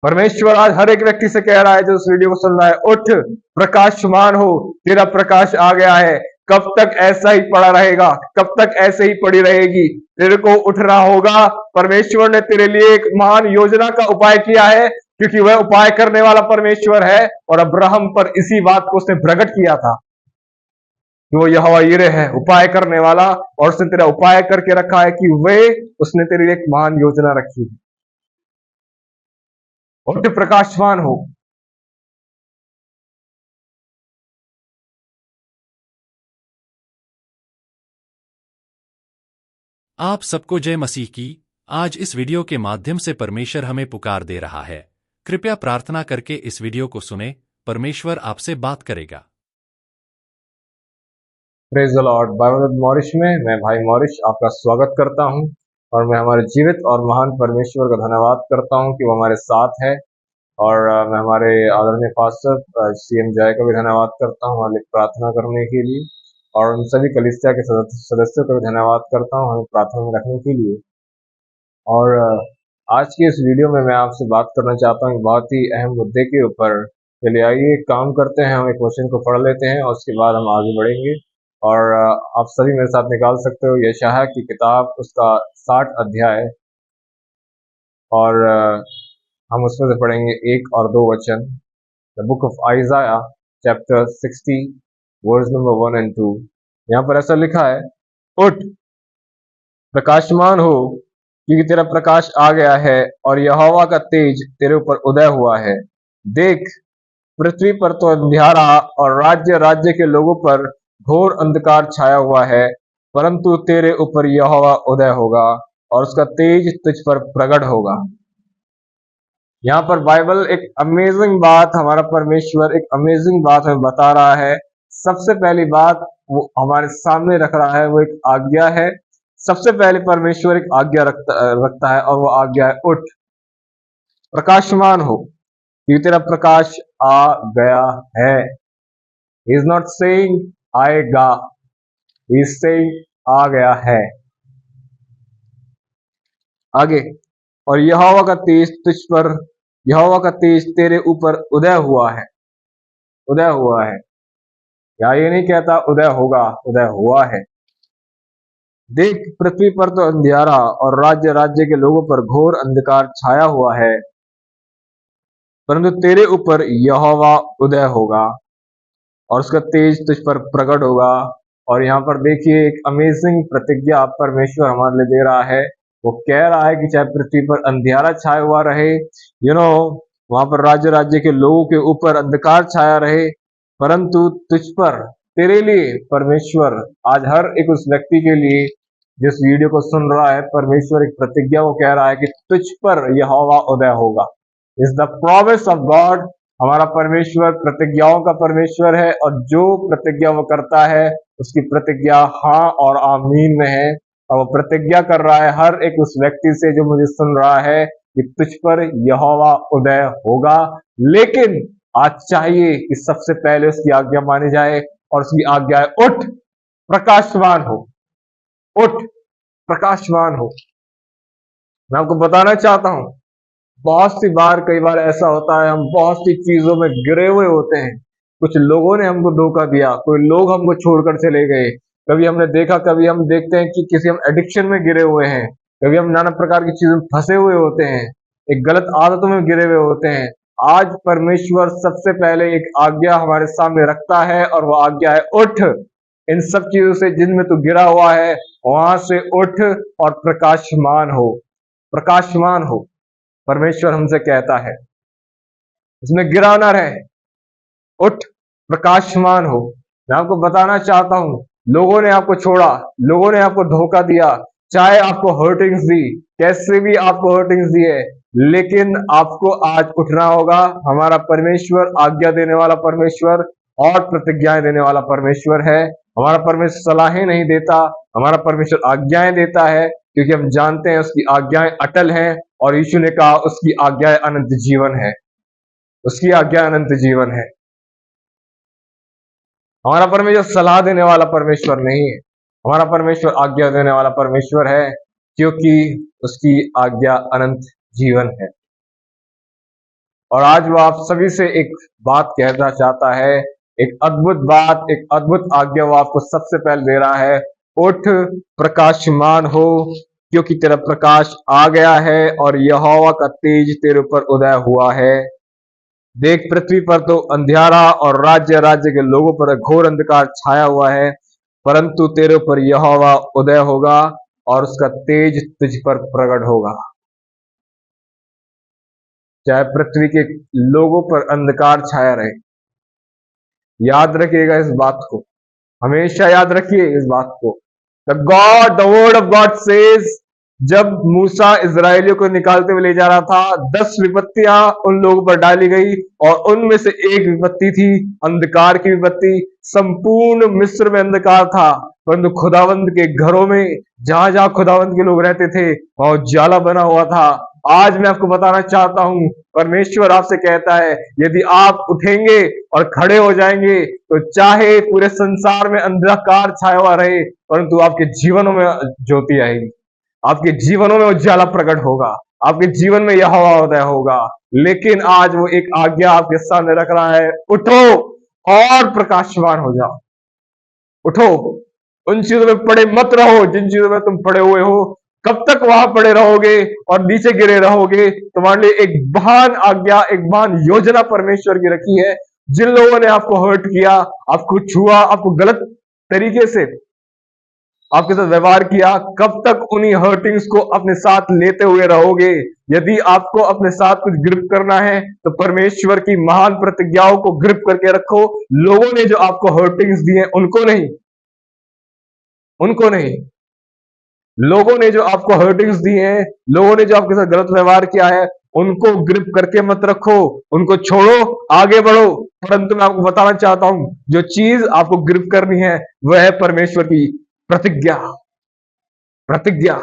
परमेश्वर आज हर एक व्यक्ति से कह रहा है जो इस वीडियो को सुन रहा है, उठ, प्रकाशमान हो, तेरा प्रकाश आ गया है। कब तक ऐसा ही पड़ा रहेगा? कब तक ऐसे ही पड़ी रहेगी? तेरे को उठना होगा। परमेश्वर ने तेरे लिए एक महान योजना का उपाय किया है, क्योंकि वह उपाय करने वाला परमेश्वर है। और अब्राहम पर इसी बात को उसने प्रकट किया था कि वो यहोवा यिरे है, उपाय करने वाला, और उसने तेरा उपाय करके रखा है कि वे उसने तेरे लिए एक महान योजना रखी है। उठ, प्रकाशवान हो। आप सबको जय मसीह की। आज इस वीडियो के माध्यम से परमेश्वर हमें पुकार दे रहा है। कृपया प्रार्थना करके इस वीडियो को सुने, परमेश्वर आपसे बात करेगा। Praise the Lord. बाइबल मॉरिश में मैं भाई मॉरिश आपका स्वागत करता हूं, और मैं हमारे जीवित और महान परमेश्वर का धन्यवाद करता हूं कि वो हमारे साथ है। और मैं हमारे आदरणीय पास्टर सीएम जय का भी धन्यवाद करता हूं हमारे लिए प्रार्थना करने के लिए, और उन सभी कलीसिया के सदस्यों का भी धन्यवाद करता हूं हमें प्रार्थना में रखने के लिए। और आज की इस वीडियो में मैं आपसे बात करना चाहता हूं बहुत ही अहम मुद्दे के ऊपर। चलिए आइए एक काम करते हैं, हम एक क्वेश्चन को पढ़ लेते हैं और उसके बाद हम आगे बढ़ेंगे। और आप सभी मेरे साथ निकाल सकते हो यशायाह की किताब, उसका 60 अध्याय, और हम उसमें से पढ़ेंगे 1 और 2 वचन। The book of Isaiah chapter 60 verse number 1 and 2। यहाँ पर ऐसा लिखा है, उठ, प्रकाशमान हो, क्योंकि तेरा प्रकाश आ गया है और यहोवा का तेज तेरे ऊपर उदय हुआ है। देख, पृथ्वी पर तो अंधियारा और राज्य राज्य के लोगों पर घोर अंधकार छाया हुआ है, परंतु तेरे ऊपर यहोवा उदय होगा और उसका तेज तुझ पर प्रकट होगा। यहाँ पर बाइबल एक अमेजिंग बात, हमारा परमेश्वर एक अमेजिंग बात हमें बता रहा है। सबसे पहली बात वो हमारे सामने रख रहा है, वो एक आज्ञा है। सबसे पहले परमेश्वर एक आज्ञा रखता है, और वो आज्ञा है, उठ, प्रकाशमान हो, क्योंकि तेरा प्रकाश आ गया है। ही इज नॉट सेइंग आएगा, ही इज सेइंग आ गया है। आगे, और यहोवा का तेज तुझ पर, यहोवा का तेज तेरे ऊपर उदय हुआ है। उदय हुआ है, या ये नहीं कहता उदय होगा, उदय हुआ है। देख, पृथ्वी पर तो अंधियारा और राज्य राज्य के लोगों पर घोर अंधकार छाया हुआ है, परंतु तेरे ऊपर यहोवा उदय होगा और उसका तेज तुझ पर प्रकट होगा। और यहाँ पर देखिए एक अमेजिंग प्रतिज्ञा परमेश्वर हमारे लिए दे रहा है। वो कह रहा है कि चाहे पृथ्वी पर अंधियारा छाया हुआ रहे, वहां पर राज्य राज्य के लोगों के ऊपर अंधकार छाया रहे, परंतु तुझ पर, तेरे लिए परमेश्वर आज हर एक उस व्यक्ति के लिए जिस वीडियो को सुन रहा है, परमेश्वर एक प्रतिज्ञा वो कह रहा है कि तुझ पर यहोवा उदय होगा। Is the promise of God. हमारा परमेश्वर प्रतिज्ञाओं का परमेश्वर है, और जो प्रतिज्ञा वो करता है उसकी प्रतिज्ञा हाँ और आमीन में है। और वो प्रतिज्ञा कर रहा है हर एक उस व्यक्ति से जो मुझे सुन रहा है कि तुझ पर यहोवा उदय होगा। लेकिन आज चाहिए कि सबसे पहले उसकी आज्ञा मानी जाए, और उसकी आज्ञा है, उठ, प्रकाशवान हो, उठ, प्रकाशवान हो। मैं आपको बताना चाहता हूं, बहुत सी बार, कई बार ऐसा होता है, हम बहुत सी चीजों में गिरे हुए होते हैं। कुछ लोगों ने हमको धोखा दिया, कोई लोग हमको छोड़कर चले गए। कभी हमने देखा, कभी हम देखते हैं कि किसी हम एडिक्शन में गिरे हुए हैं, कभी हम नाना प्रकार की चीजों में फंसे हुए होते हैं, एक गलत आदतों में गिरे हुए होते हैं। आज परमेश्वर सबसे पहले एक आज्ञा हमारे सामने रखता है, और वो आज्ञा है, उठ, इन सब चीजों से जिनमें तू गिरा हुआ है वहां से उठ और प्रकाशमान हो, प्रकाशमान हो। परमेश्वर हमसे कहता है, इसमें गिरा ना रहे, उठ, प्रकाशमान हो। मैं आपको बताना चाहता हूं, लोगों ने आपको छोड़ा, लोगों ने आपको धोखा दिया, चाहे आपको हर्टिंग्स दी, कैसे भी आपको हर्टिंग्स दी है, लेकिन आपको आज उठना होगा। हमारा परमेश्वर आज्ञा देने वाला परमेश्वर और प्रतिज्ञाएं देने वाला परमेश्वर है। हमारा परमेश्वर सलाहें नहीं देता, हमारा परमेश्वर आज्ञाएं देता है, क्योंकि हम जानते हैं उसकी आज्ञाएं अटल हैं। और यीशु ने कहा उसकी आज्ञाएं अनंत जीवन है, उसकी आज्ञा अनंत जीवन है। हमारा परमेश्वर सलाह देने वाला परमेश्वर नहीं है, हमारा परमेश्वर आज्ञा देने वाला परमेश्वर है, क्योंकि उसकी आज्ञा अनंत जीवन है। और आज वो आप सभी से एक बात कहना चाहता है, एक अद्भुत बात, एक अद्भुत आज्ञा वो आपको सबसे पहले दे रहा है। उठ, प्रकाशमान हो, क्योंकि तेरा प्रकाश आ गया है और यहोवा का तेज तेरे ऊपर उदय हुआ है। देख, पृथ्वी पर तो अंधियारा और राज्य राज्य के लोगों पर घोर अंधकार छाया हुआ है, परंतु तेरे ऊपर यहोवा उदय होगा और उसका तेज तुझ पर प्रकट होगा। चाहे पृथ्वी के लोगों पर अंधकार छाया रहे, याद रखिएगा इस बात को, हमेशा याद रखिए इस बात को। The word of God says, जब मूसा इजरायलियों को निकालते हुए ले जा रहा था, 10 विपत्तियां उन लोगों पर डाली गई और उनमें से एक विपत्ति थी अंधकार की विपत्ति। संपूर्ण मिस्र में अंधकार था, परंतु खुदावंद के घरों में, जहां जहां खुदावंद के लोग रहते थे, वहां उजाला बना हुआ था। आज मैं आपको बताना चाहता हूं, परमेश्वर आपसे कहता है, यदि आप उठेंगे और खड़े हो जाएंगे तो चाहे पूरे संसार में अंधकार छाया हुआ रहे, परंतु आपके जीवनों में ज्योति आएगी, आपके जीवनों में उजाला प्रकट होगा, आपके जीवन में यहोवा उदय होगा। लेकिन आज वो एक आज्ञा आपके सामने रख रहा है, उठो और प्रकाशवान हो जाओ। उठो, उन चीजों में पड़े मत रहो जिन चीजों में तुम पड़े हुए हो। कब तक वहां पड़े रहोगे और नीचे गिरे रहोगे? तुम्हारे लिए एक महान आज्ञा, एक महान योजना परमेश्वर की रखी है। जिन लोगों ने आपको हर्ट किया, आपको छुआ, आपको गलत तरीके से आपके साथ व्यवहार किया, कब तक उन्हीं हर्टिंग्स को अपने साथ लेते हुए रहोगे? यदि आपको अपने साथ कुछ ग्रिप करना है तो परमेश्वर की महान प्रतिज्ञाओं को ग्रिप करके रखो। लोगों ने जो आपको हर्टिंग्स दी हैं उनको नहीं, उनको नहीं। लोगों ने जो आपको हर्टिंग्स दी हैं, लोगों ने जो आपके साथ गलत व्यवहार किया है, उनको ग्रिप करके मत रखो, उनको छोड़ो, आगे बढ़ो। परंतु मैं आपको बताना चाहता हूं, जो चीज आपको ग्रिप करनी है वह है परमेश्वर की प्रतिज्ञा। प्रतिज्ञा,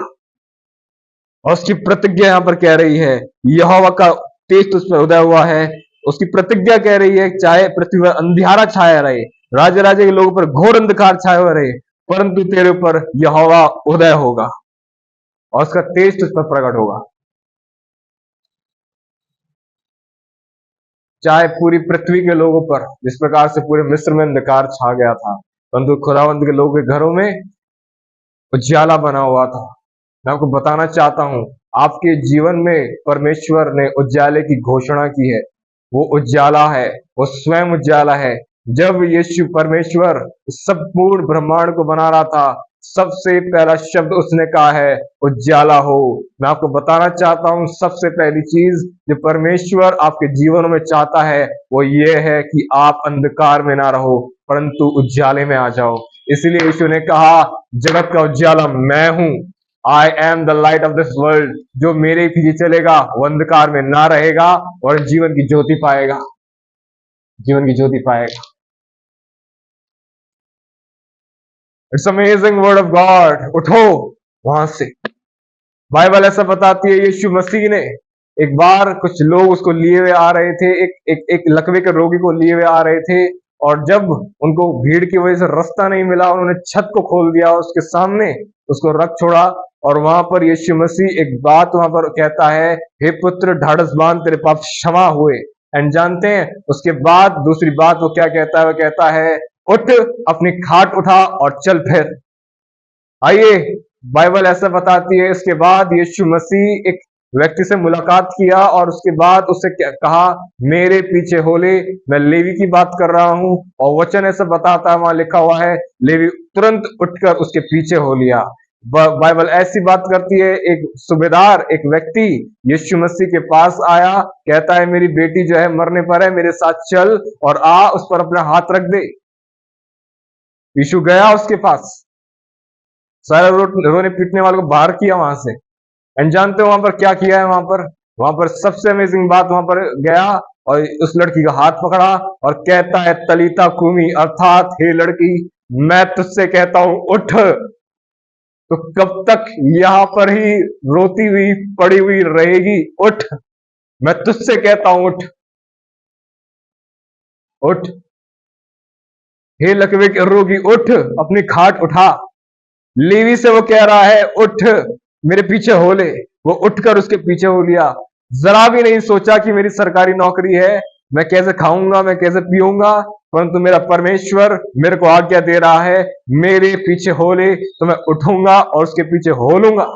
और उसकी प्रतिज्ञा यहां पर कह रही है, यहोवा का तेज तुझ पर उदय हुआ है। उसकी प्रतिज्ञा कह रही है, चाहे पृथ्वी पर अंधियारा छाया रहे, राज्य राज्य के लोगों पर घोर अंधकार छाया हुआ रहे, परंतु तेरे ऊपर यहोवा उदय होगा और उसका तेज तुझ पर प्रकट होगा। चाहे पूरी पृथ्वी के लोगों पर, जिस प्रकार से पूरे मिस्र में अंधकार छा गया था, परंतु खुदावंद के लोगों के घरों में उजाला बना हुआ था। मैं आपको बताना चाहता हूं, आपके जीवन में परमेश्वर ने उजाले की घोषणा की है। वो उजाला है, वो स्वयं उजाला है। जब यीशु परमेश्वर संपूर्ण ब्रह्मांड को बना रहा था, सबसे पहला शब्द उसने कहा है, उजाला हो। मैं आपको बताना चाहता हूं, सबसे पहली चीज जो परमेश्वर आपके जीवन में चाहता है वो ये है कि आप अंधकार में ना रहो, परंतु उजाले में आ जाओ। इसलिए यीशु ने कहा, जगत का उजाला मैं हूं, I am the light of this world. जो मेरे पीछे चलेगा वो अंधकार में ना रहेगा और जीवन की ज्योति पाएगा, जीवन की ज्योति पाएगा। It's amazing word of God. उठो वहां से। बाइबल ऐसा बताती है, यीशु मसीह ने एक बार, कुछ लोग उसको लिए हुए आ रहे थे, एक लकवे के रोगी को लिए हुए आ रहे थे, और जब उनको भीड़ की वजह से रास्ता नहीं मिला, उन्होंने छत को खोल दिया, उसके सामने उसको रख छोड़ा, और वहां पर यीशु मसीह एक बात वहां पर कहता है, हे पुत्र ढाढ़स बांध, तेरे पाप क्षमा हुए। एंड जानते हैं उसके बाद दूसरी बात वो क्या कहता है? वो कहता है, उठ, अपनी खाट उठा और चल फिर। आइए, बाइबल ऐसा बताती है, इसके बाद यीशु मसीह एक व्यक्ति से मुलाकात किया और उसके बाद उससे कहा, मेरे पीछे हो ले। मैं लेवी की बात कर रहा हूं, और वचन ऐसा बताता है, वहां लिखा हुआ है, लेवी तुरंत उठकर उसके पीछे हो लिया। बाइबल ऐसी बात करती है, एक सूबेदार, एक व्यक्ति यीशु मसीह के पास आया, कहता है, मेरी बेटी जो है मरने पर है, मेरे साथ चल और आ, उस पर अपना हाथ रख दे। यीशु गया उसके पास, सारे रोने पीटने वालों को बाहर किया वहां से। एंड जानते हो वहां पर क्या किया है? वहां पर सबसे अमेजिंग बात, वहां पर गया और उस लड़की का हाथ पकड़ा और कहता है, तलीता कुमी, अर्थात हे लड़की, मैं तुझसे कहता हूं उठ। तो कब तक यहां पर ही रोती हुई पड़ी हुई रहेगी? उठ, मैं तुझसे कहता हूं उठ, उठ। हे लकवे के रोगी, उठ, अपनी खाट उठा। लेवी से वो कह रहा है, उठ, मेरे पीछे हो ले। वो उठकर उसके पीछे हो लिया। जरा भी नहीं सोचा कि मेरी सरकारी नौकरी है, मैं कैसे खाऊंगा, मैं कैसे पीऊंगा, परंतु मेरा परमेश्वर मेरे को आज्ञा दे रहा है, मेरे पीछे हो ले तो मैं उठूंगा और उसके पीछे हो लूंगा।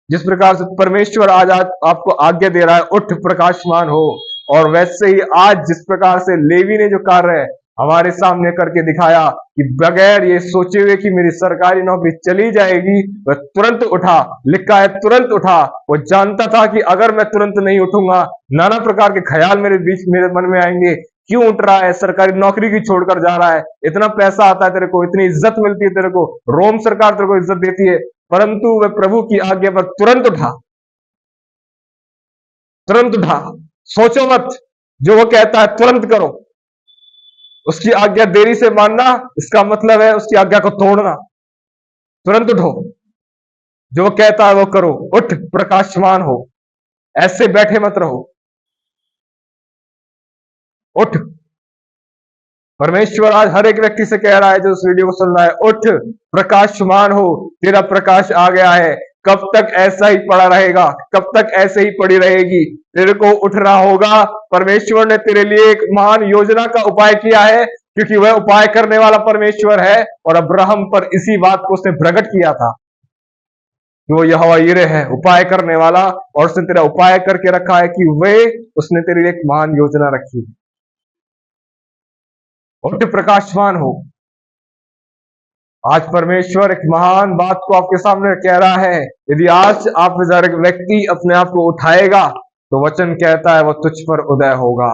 जिस प्रकार से परमेश्वर आज आपको आज्ञा दे रहा है, उठ प्रकाशमान हो, और वैसे ही आज जिस प्रकार से लेवी ने जो कार्य हमारे सामने करके दिखाया कि बगैर ये सोचे हुए कि मेरी सरकारी नौकरी चली जाएगी, वह तुरंत उठा। लिखा है तुरंत उठा। वो जानता था कि अगर मैं तुरंत नहीं उठूंगा, नाना प्रकार के ख्याल मेरे बीच मेरे मन में आएंगे। क्यों उठ रहा है, सरकारी नौकरी की छोड़कर जा रहा है, इतना पैसा आता है तेरे को, इतनी इज्जत मिलती है तेरे को, रोम सरकार तेरे को इज्जत देती है, परंतु वह प्रभु की आज्ञा पर तुरंत उठा, तुरंत उठा। सोचो मत, जो वो कहता है तुरंत करो। उसकी आज्ञा देरी से मानना, इसका मतलब है उसकी आज्ञा को तोड़ना। तुरंत उठो, जो वो कहता है वो करो। उठ प्रकाशमान हो, ऐसे बैठे मत रहो, उठ। परमेश्वर आज हर एक व्यक्ति से कह रहा है जो इस वीडियो को सुन रहा है, उठ प्रकाशमान हो, तेरा प्रकाश आ गया है। कब तक ऐसा ही पड़ा रहेगा, कब तक ऐसे ही पड़ी रहेगी? तेरे को उठना होगा। परमेश्वर ने तेरे लिए एक महान योजना का उपाय किया है, क्योंकि वह उपाय करने वाला परमेश्वर है, और अब्राहम पर इसी बात को उसने प्रकट किया था कि वो यहोवा यिरे है, उपाय करने वाला, और उसने तेरा उपाय करके रखा है कि वे उसने तेरे लिए एक महान योजना रखी है। उठ प्रकाशमान हो। आज परमेश्वर एक महान बात को आपके सामने कह रहा है। यदि आज आप व्यक्ति अपने आप को उठाएगा, तो वचन कहता है वो तुझ पर उदय होगा।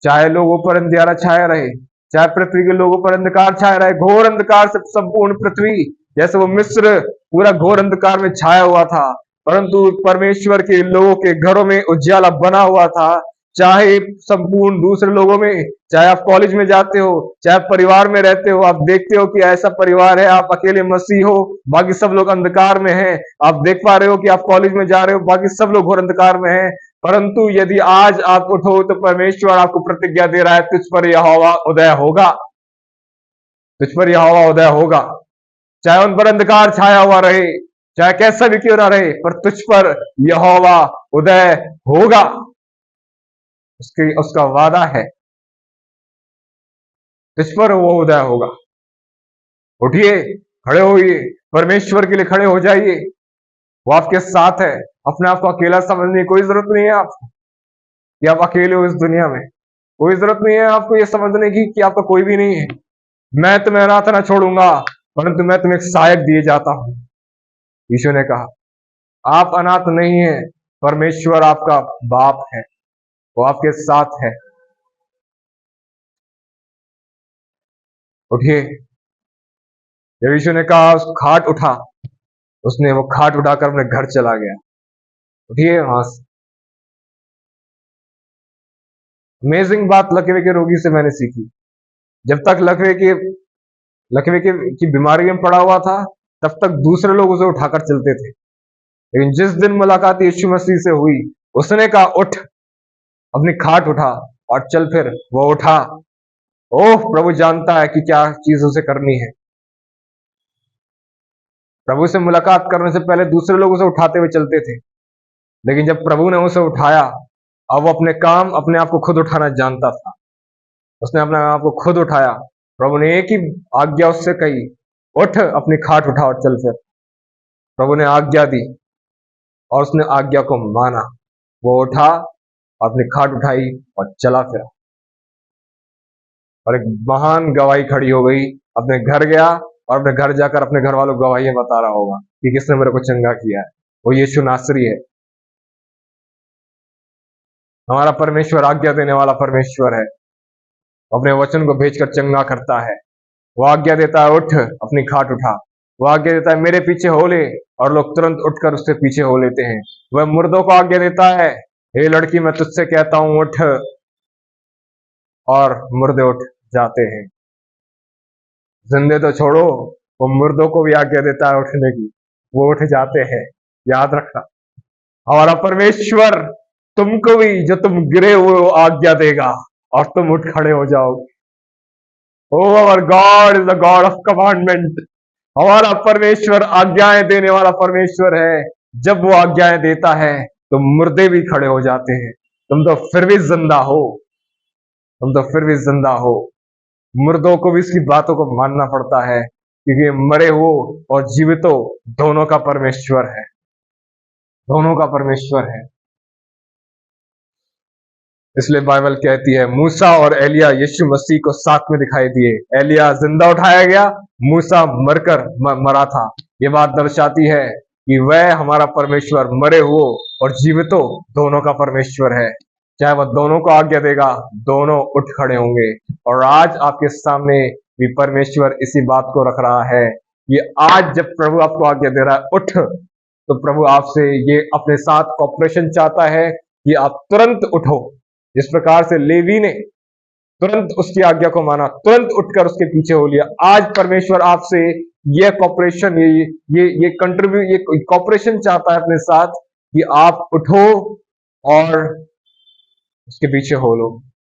चाहे लोगों पर अंधियारा छाया रहे, चाहे पृथ्वी के लोगों पर अंधकार छाया रहे, घोर अंधकार से संपूर्ण पृथ्वी, जैसे वो मिस्र पूरा घोर अंधकार में छाया हुआ था, परंतु परमेश्वर के लोगों के घरों में उज्याला बना हुआ था। चाहे संपूर्ण दूसरे लोगों में, चाहे आप कॉलेज में जाते हो, चाहे परिवार में रहते हो, आप देखते हो कि ऐसा परिवार है, आप अकेले मसीह हो, बाकी सब लोग अंधकार में हैं। आप देख पा रहे हो कि आप कॉलेज में जा रहे हो, बाकी सब लोग घोर अंधकार में हैं। परंतु यदि आज आप उठो, तो परमेश्वर आपको प्रतिज्ञा दे रहा है, तुझ पर यहोवा उदय होगा, तुझ पर यहोवा उदय होगा। चाहे उन पर अंधकार छाया हुआ रहे, चाहे कैसा भी क्यों ना रहे, पर तुझ पर यहोवा उदय होगा। उसका वादा है, तुझ पर वो उदय होगा। उठिए, खड़े होइए, परमेश्वर के लिए खड़े हो जाइए। वो आपके साथ है। अपने आप को अकेला समझने की कोई जरूरत नहीं है आपको कि आप अकेले हो इस दुनिया में। कोई जरूरत नहीं है आपको ये समझने की कि आपका कोई भी नहीं है। मैं तुम्हें अनाथ ना छोड़ूंगा, परंतु मैं तुम्हें एक सहायक दिए जाता हूं। यीशु ने कहा आप अनाथ नहीं है, परमेश्वर आपका बाप है, वो आपके साथ है। उठिए। जब यीशु ने कहा उस खाट उठा, उसने वो खाट उठाकर अपने घर चला गया। उठिए वहां से। अमेजिंग बात लकवे के रोगी से मैंने सीखी। जब तक लकवे की बीमारी में पड़ा हुआ था, तब तक दूसरे लोग उसे उठाकर चलते थे, लेकिन जिस दिन मुलाकात यीशु मसीह से हुई, उसने कहा उठ, अपनी खाट उठा और चल। फिर वो उठा। ओह, प्रभु जानता है कि क्या चीज उसे करनी है। प्रभु से मुलाकात करने से पहले दूसरे लोग उसे उठाते हुए चलते थे, लेकिन जब प्रभु ने उसे उठाया, अब वो अपने काम अपने आप को खुद उठाना जानता था। उसने अपने आप को खुद उठाया। प्रभु ने एक ही आज्ञा उससे कही, उठ, अपनी खाट उठा और चल। फिर प्रभु ने आज्ञा दी और उसने आज्ञा को माना। वो उठा, अपनी खाट उठाई और चला फिरा, और एक महान गवाही खड़ी हो गई। अपने घर गया और अपने घर जाकर अपने घर वालों को गवाही बता रहा होगा कि किसने मेरे को चंगा किया है। वो यीशु नासरी है। हमारा परमेश्वर आज्ञा देने वाला परमेश्वर है, अपने वचन को भेजकर चंगा करता है। वो आज्ञा देता है उठ, अपनी खाट उठा। वो आज्ञा देता है मेरे पीछे हो ले, और लोग तुरंत उठकर उससे पीछे हो लेते हैं। वह मुर्दों को आज्ञा देता है, हे लड़की, मैं तुझसे कहता हूं उठ, और मुर्दे उठ जाते हैं। जिंदे तो छोड़ो, वो मुर्दों को भी आज्ञा देता है उठने की, वो उठ जाते हैं। याद रखना, हमारा परमेश्वर तुमको भी, जो तुम गिरे हुए आज्ञा देगा और तुम उठ खड़े हो जाओगे। Oh, our God is the God of commandment. हमारा परमेश्वर आज्ञाएं देने वाला परमेश्वर है। जब वो आज्ञाएं देता है तो मुर्दे भी खड़े हो जाते हैं। तुम तो फिर भी जिंदा हो, तुम तो फिर भी जिंदा हो। मुर्दों को भी इसकी बातों को मानना पड़ता है, क्योंकि मरे हो और जीवितों दोनों का परमेश्वर है, दोनों का परमेश्वर है। इसलिए बाइबल कहती है मूसा और एलिया यीशु मसीह को साथ में दिखाई दिए। एलिया जिंदा उठाया गया, मूसा मरकर मरा था। ये बात दर्शाती है कि वह हमारा परमेश्वर मरे हुए और जीवितों दोनों का परमेश्वर है। चाहे वह दोनों को आज्ञा देगा, दोनों उठ खड़े होंगे। और आज आपके सामने भी परमेश्वर इसी बात को रख रहा है कि आज जब प्रभु आपको आज्ञा दे रहा है उठ, तो प्रभु आपसे ये अपने साथ कॉपरेशन चाहता है कि आप तुरंत उठो। जिस प्रकार से लेवी ने तुरंत उसकी आज्ञा को माना, तुरंत उठकर उसके पीछे हो लिया, आज परमेश्वर आपसे ये कॉपरेशन ये कंट्रीब्यू ये कॉपरेशन चाहता है अपने साथ कि आप उठो और उसके पीछे हो लो।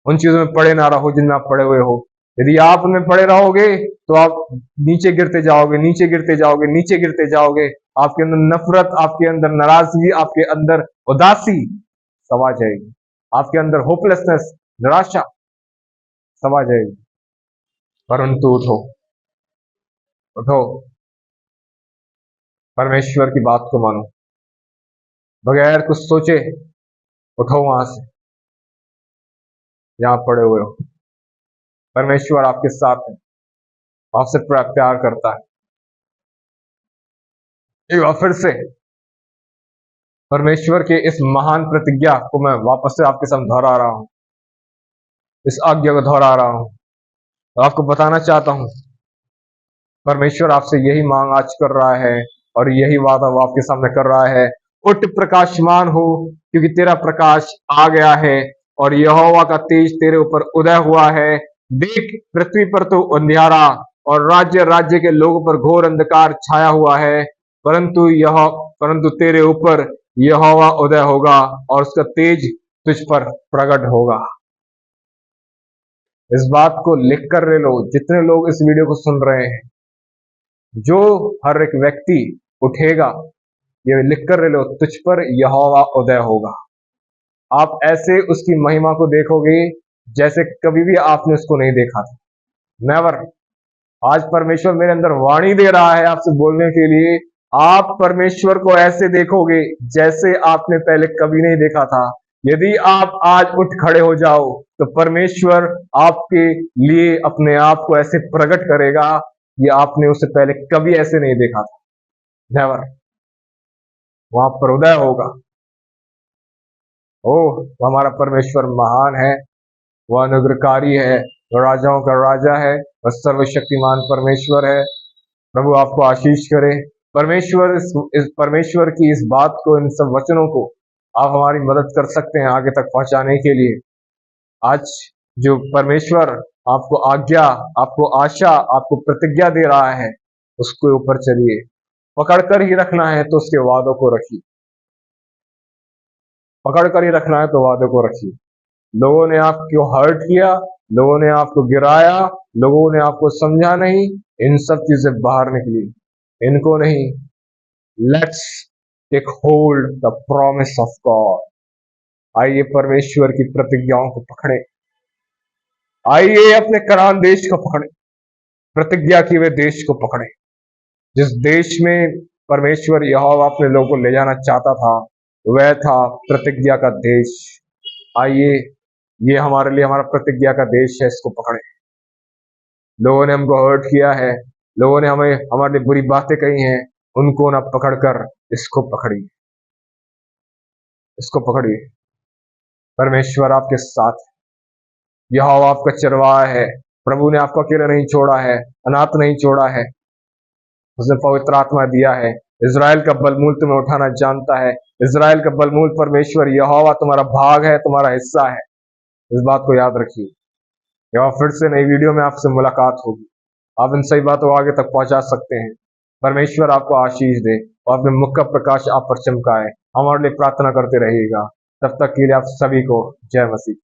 उन चीजों में पड़े ना रहो जिनमें आप पड़े हुए हो। यदि आप उनमें पड़े रहोगे तो आप नीचे गिरते जाओगे, नीचे गिरते जाओगे, नीचे गिरते जाओगे। आपके अंदर नफरत, आपके अंदर नाराजगी, आपके अंदर उदासी समा जाएगी, आपके अंदर होपलेसनेस, निराशा समा जाएगी। परंतु उठो, उठो, परमेश्वर की बात को मानो, बगैर कुछ सोचे उठो वहां से जहां पड़े हुए हो। परमेश्वर आपके साथ है, आपसे प्यार करता है। एक बार फिर से परमेश्वर के इस महान प्रतिज्ञा को मैं वापस से आपके सामने दोहरा रहा हूं, इस आज्ञा को दोहरा रहा हूं और आपको बताना चाहता हूं परमेश्वर आपसे यही मांग आज कर रहा है और यही वादा वो आपके सामने कर रहा है। उठ प्रकाशमान हो, क्योंकि तेरा प्रकाश आ गया है और यहोवा का तेज तेरे ऊपर उदय हुआ है। देख, पृथ्वी पर तो अंधियारा और राज्य राज्य के लोगों पर घोर अंधकार छाया हुआ है, परंतु तेरे ऊपर यहोवा उदय होगा और उसका तेज तुझ पर प्रकट होगा। इस बात को लिख कर ले लो, जितने लोग इस वीडियो को सुन रहे हैं, जो हर एक व्यक्ति उठेगा, ये लिख कर ले लो, तुझ पर यहोवा उदय होगा। आप ऐसे उसकी महिमा को देखोगे जैसे कभी भी आपने उसको नहीं देखा था, नेवर। आज परमेश्वर मेरे अंदर वाणी दे रहा है आपसे बोलने के लिए, आप परमेश्वर को ऐसे देखोगे जैसे आपने पहले कभी नहीं देखा था। यदि आप आज उठ खड़े हो जाओ तो परमेश्वर आपके लिए अपने आप को ऐसे प्रकट करेगा कि आपने उससे पहले कभी ऐसे नहीं देखा था, नेवर। वहां पर उदय होगा। ओह, हमारा परमेश्वर महान है, वह अनुग्रहकारी है, वह राजाओं का राजा है, वह सर्वशक्तिमान परमेश्वर है। प्रभु आपको आशीष करे। परमेश्वर इस परमेश्वर की इस बात को, इन सब वचनों को आप हमारी मदद कर सकते हैं आगे तक पहुंचाने के लिए। आज जो परमेश्वर आपको आज्ञा, आपको आशा, आपको प्रतिज्ञा दे रहा है, उसके ऊपर चलिए। पकड़कर ही रखना है तो उसके वादों को रखिए, पकड़कर ही रखना है तो वादों को रखिए। लोगों ने आपको हर्ट किया, लोगों ने आपको गिराया, लोगों ने आपको समझा नहीं, इन सब चीजें बाहर निकली, इनको नहीं। Let's take hold the promise of God. आइए परमेश्वर की प्रतिज्ञाओं को पकड़े, आइए अपने करान देश को पकड़े, प्रतिज्ञा किए हुए देश को पकड़े, जिस देश में परमेश्वर यहोवा अपने लोगों को ले जाना चाहता था, वह था प्रतिज्ञा का देश। आइए, ये हमारे लिए हमारा प्रतिज्ञा का देश है, इसको पकड़े। लोगों ने हमको हर्ट किया है, लोगों ने हमें हमारे लिए बुरी बातें कही हैं, उनको ना पकड़कर इसको पकड़िए, इसको पकड़िए। परमेश्वर आपके साथ है, यहोवा आपका चरवाहा है। प्रभु ने आपको अकेला नहीं छोड़ा है, अनाथ नहीं छोड़ा है, उसने पवित्र आत्मा दिया है। इज़राइल का बलमूल तुम्हें उठाना जानता है। इज़राइल का बलमूल परमेश्वर यहोवा तुम्हारा भाग है, तुम्हारा हिस्सा है। इस बात को याद रखिए। या फिर से नई वीडियो में आपसे मुलाकात होगी, आप इन सही बातों को आगे तक पहुंचा सकते हैं। परमेश्वर आपको आशीष दे और अपने मुख का प्रकाश आप पर चमकाए। हमारे लिए प्रार्थना करते रहिएगा। तब तक के लिए आप सभी को जय मसीह।